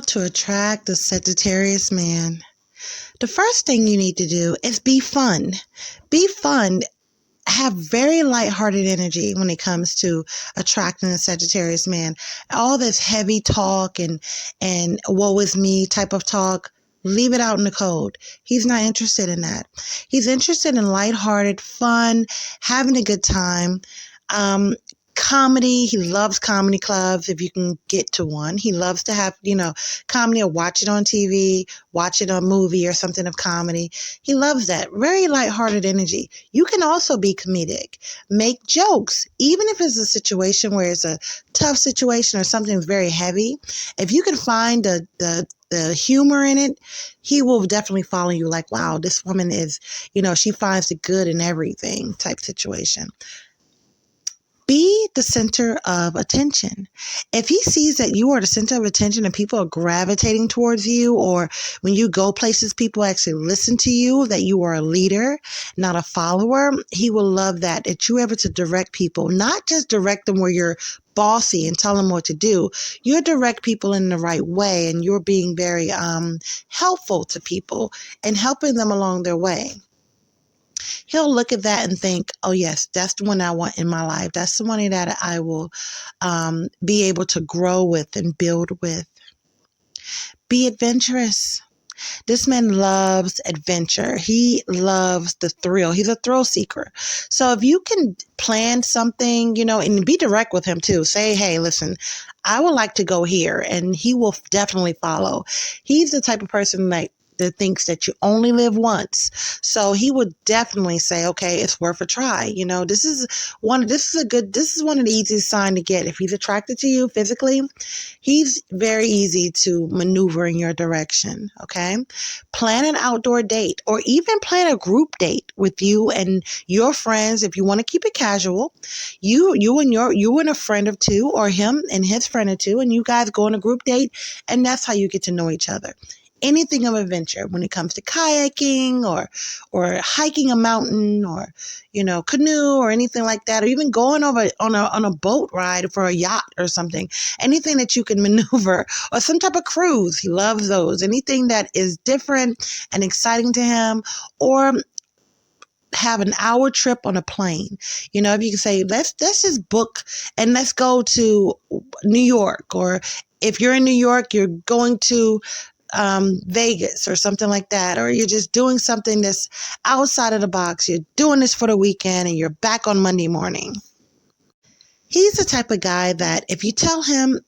to attract the Sagittarius man. The first thing you need to do is be fun. Be fun. Have very lighthearted energy when it comes to attracting a Sagittarius man. All this heavy talk and woe is me type of talk, leave it out in the cold. He's not interested in that. He's interested in lighthearted, fun, having a good time. Comedy. He loves comedy clubs if you can get to one. He loves to have, comedy or watch it on TV, watch it on a movie or something of comedy. He loves that. Very lighthearted energy. You can also be comedic. Make jokes. Even if it's a situation where it's a tough situation or something very heavy, if you can find the humor in it, he will definitely follow you like, wow, this woman is, she finds the good in everything type situation. Be the center of attention. If he sees that you are the center of attention and people are gravitating towards you, or when you go places, people actually listen to you, that you are a leader, not a follower, he will love that you're able to direct people, not just direct them where you're bossy and tell them what to do. You direct people in the right way, and you're being very helpful to people and helping them along their way. He'll look at that and think, oh, yes, that's the one I want in my life. That's the one that I will be able to grow with and build with. Be adventurous. This man loves adventure. He loves the thrill. He's a thrill seeker. So if you can plan something, and be direct with him too. Say, hey, listen, I would like to go here, and he will definitely follow. He's the type of person that thinks that you only live once. So he would definitely say, okay, it's worth a try. This is one of the easiest signs to get. If he's attracted to you physically, he's very easy to maneuver in your direction. Okay. Plan an outdoor date, or even plan a group date with you and your friends. If you want to keep it casual, you and a friend of two, or him and his friend of two, and you guys go on a group date, and that's how you get to know each other. Anything of adventure when it comes to kayaking or hiking a mountain, or canoe or anything like that, or even going over on a boat ride for a yacht or something. Anything that you can maneuver, or some type of cruise. He loves those. Anything that is different and exciting to him, or have an hour trip on a plane. If you can say, let's just book and let's go to New York, or if you're in New York, you're going to Vegas or something like that, or you're just doing something that's outside of the box. You're doing this for the weekend and you're back on Monday morning. He's the type of guy that if you tell him,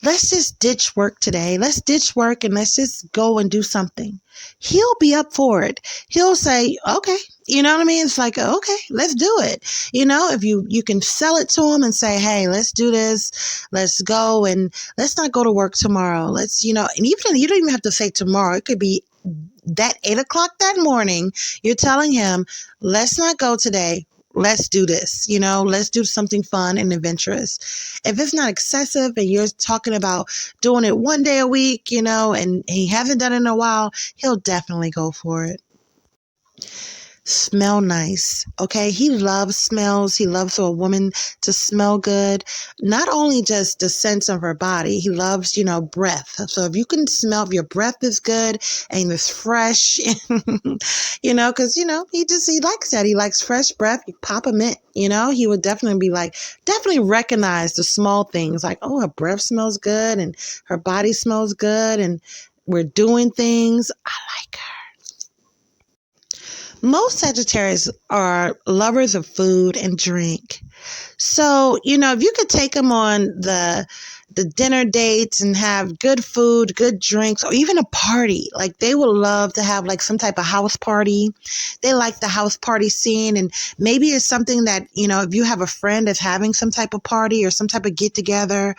let's just ditch work today. Let's ditch work and let's just go and do something. He'll be up for it. He'll say, okay. You know what I mean? It's like, okay, let's do it. If you can sell it to him and say, hey, let's do this. Let's go, and let's not go to work tomorrow. Let's, and even you don't even have to say tomorrow. It could be that 8:00 that morning. You're telling him, let's not go today. Let's do this, let's do something fun and adventurous. If it's not excessive and you're talking about doing it one day a week, and he hasn't done it in a while, he'll definitely go for it. Smell nice. Okay. He loves smells. He loves for a woman to smell good. Not only just the sense of her body, he loves, breath. So if you can smell, if your breath is good and it's fresh, cause he likes that. He likes fresh breath. You pop a mint, he would definitely definitely recognize the small things like, oh, her breath smells good and her body smells good and we're doing things. I like her. Most Sagittarius are lovers of food and drink. So, if you could take them on the dinner dates and have good food, good drinks, or even a party, like they would love to have like some type of house party. They like the house party scene. And maybe it's something that, if you have a friend that's having some type of party or some type of get together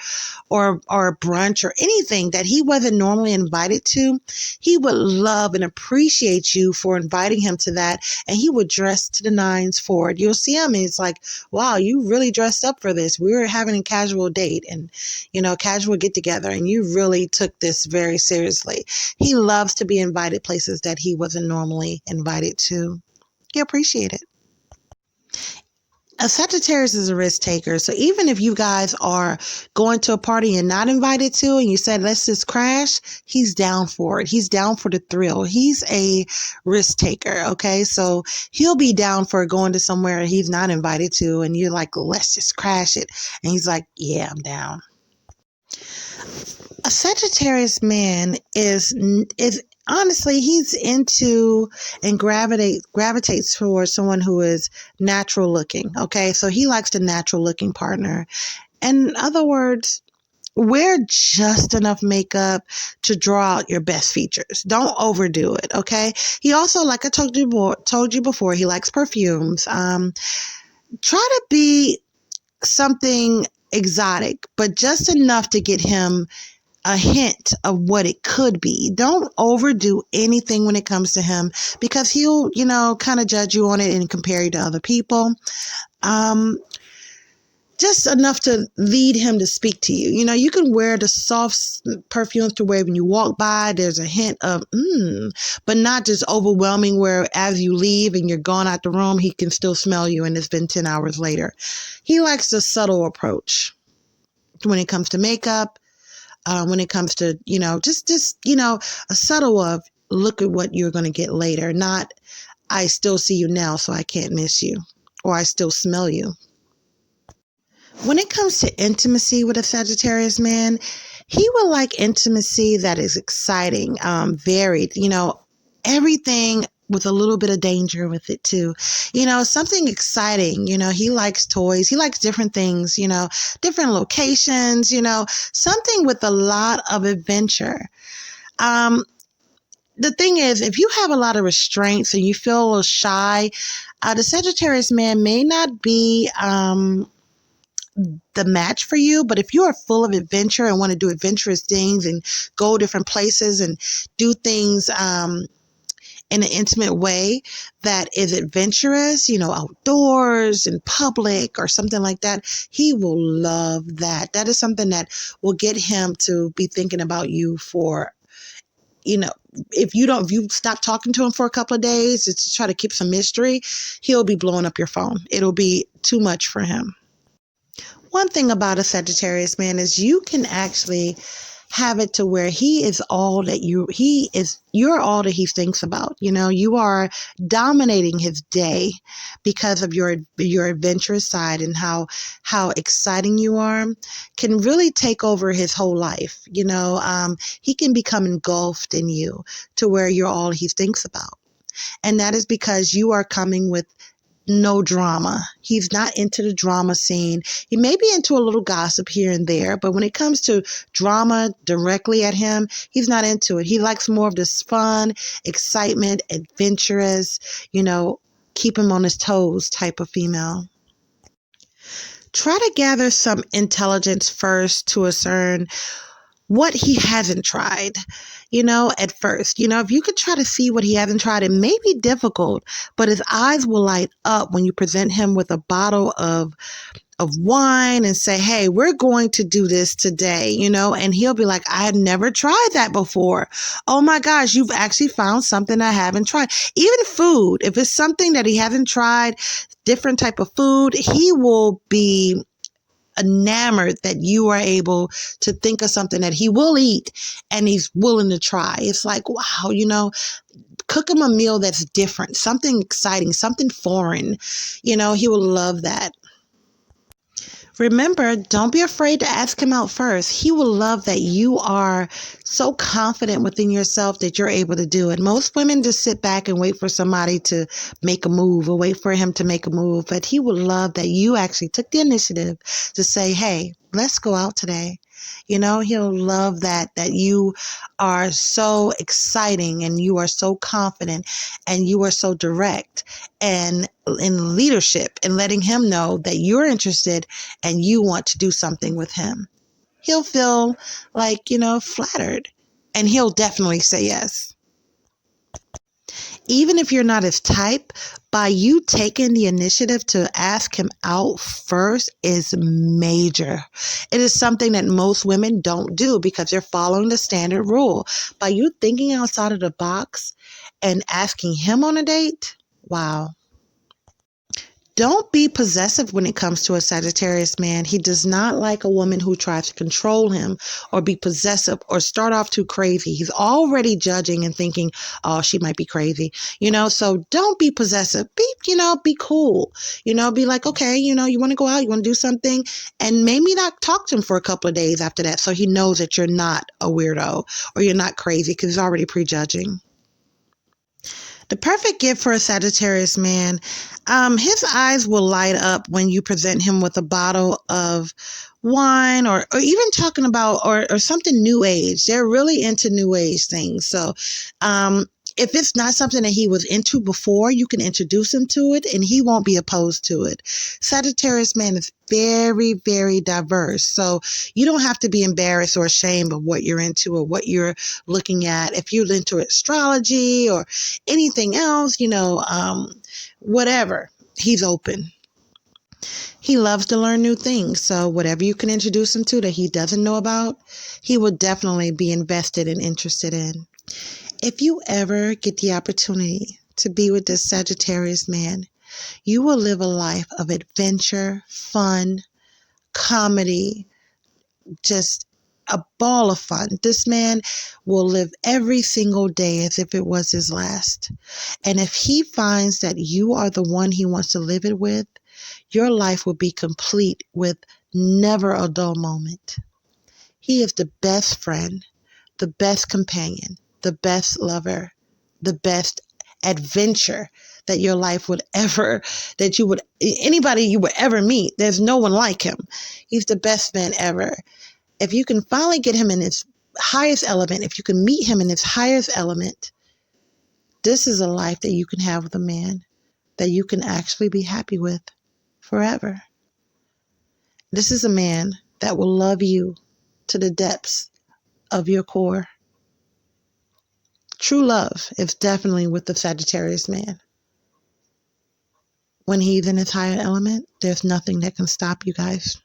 or brunch or anything that he wasn't normally invited to, he would love and appreciate you for inviting him to that. And he would dress to the nines for it. You'll see him and it's like, wow, you really dressed up for this. We were having a casual date and, casual get together, and you really took this very seriously. He loves to be invited places that he wasn't normally invited to. He appreciates it. A Sagittarius is a risk taker. So even if you guys are going to a party you're not invited to and you said, let's just crash, he's down for it. He's down for the thrill. He's a risk taker. Okay. So he'll be down for going to somewhere he's not invited to. And you're like, let's just crash it. And he's like, yeah, I'm down. A Sagittarius man is honestly, he's into and gravitates towards someone who is natural looking. Okay, so he likes the natural looking partner. In other words, wear just enough makeup to draw out your best features. Don't overdo it. Okay. He also, like I told you before, he likes perfumes. Try to be something exotic, but just enough to get him a hint of what it could be. Don't overdo anything when it comes to him because he'll, kind of judge you on it and compare you to other people. Just enough to lead him to speak to you. You can wear the soft perfumes to where when you walk by, there's a hint of, but not just overwhelming where as you leave and you're gone out the room, he can still smell you and it's been 10 hours later. He likes the subtle approach when it comes to makeup. When it comes to, just a subtle of look at what you're going to get later, not I still see you now, so I can't miss you, or I still smell you. When it comes to intimacy with a Sagittarius man, he will like intimacy that is exciting, varied, everything with a little bit of danger with it too. Something exciting. He likes toys. He likes different things, different locations, something with a lot of adventure. The thing is, if you have a lot of restraints and you feel a little shy, the Sagittarius man may not be the match for you. But if you are full of adventure and want to do adventurous things and go different places and do things in an intimate way that is adventurous, outdoors, in public or something like that, he will love that. That is something that will get him to be thinking about you for, if you stop talking to him for a couple of days just to try to keep some mystery, he'll be blowing up your phone. It'll be too much for him. One thing about a Sagittarius man is you can actually have it to where you're all that he thinks about. You are dominating his day because of your adventurous side, and how exciting you are can really take over his whole life. He can become engulfed in you to where you're all he thinks about. And that is because you are coming with no drama. He's not into the drama scene. He may be into a little gossip here and there, but when it comes to drama directly at him, he's not into it. He likes more of this fun, excitement, adventurous, keep him on his toes type of female. Try to gather some intelligence first to discern what he hasn't tried, at first. If you could try to see what he hasn't tried, it may be difficult, but his eyes will light up when you present him with a bottle of wine and say, hey, we're going to do this today, and he'll be like, I had never tried that before. Oh my gosh, you've actually found something I haven't tried. Even food, if it's something that he hasn't tried, different type of food, he will be enamored that you are able to think of something that he will eat and he's willing to try. It's like, wow, cook him a meal that's different, something exciting, something foreign. He will love that. Remember, don't be afraid to ask him out first. He will love that you are so confident within yourself that you're able to do it. Most women just sit back and wait for somebody to make a move or wait for him to make a move. But he will love that you actually took the initiative to say, hey, let's go out today. He'll love that you are so exciting and you are so confident and you are so direct and in leadership and letting him know that you're interested and you want to do something with him. He'll feel like, flattered, and he'll definitely say yes. Even if you're not his type, by you taking the initiative to ask him out first is major. It is something that most women don't do because they're following the standard rule. By you thinking outside of the box and asking him on a date, wow. Don't be possessive when it comes to a Sagittarius man. He does not like a woman who tries to control him or be possessive or start off too crazy. He's already judging and thinking, oh, she might be crazy, so don't be possessive. Be cool, be like, okay, you want to go out, you want to do something, and maybe not talk to him for a couple of days after that so he knows that you're not a weirdo or you're not crazy because he's already prejudging. The perfect gift for a Sagittarius man, his eyes will light up when you present him with a bottle of wine or even talking about or something new age. They're really into new age things. So if it's not something that he was into before, you can introduce him to it and he won't be opposed to it. Sagittarius man is very, very diverse. So you don't have to be embarrassed or ashamed of what you're into or what you're looking at. If you're into astrology or anything else, whatever, he's open. He loves to learn new things. So whatever you can introduce him to that he doesn't know about, he will definitely be invested and interested in. If you ever get the opportunity to be with this Sagittarius man, you will live a life of adventure, fun, comedy, just a ball of fun. This man will live every single day as if it was his last. And if he finds that you are the one he wants to live it with, your life will be complete with never a dull moment. He is the best friend, the best companion, the best lover, the best adventure that your life would ever, anybody you would ever meet. There's no one like him. He's the best man ever. If you can finally get him in his highest element, if you can meet him in his highest element, this is a life that you can have with a man that you can actually be happy with forever. This is a man that will love you to the depths of your core. True love is definitely with the Sagittarius man. When he's in his higher element, there's nothing that can stop you guys.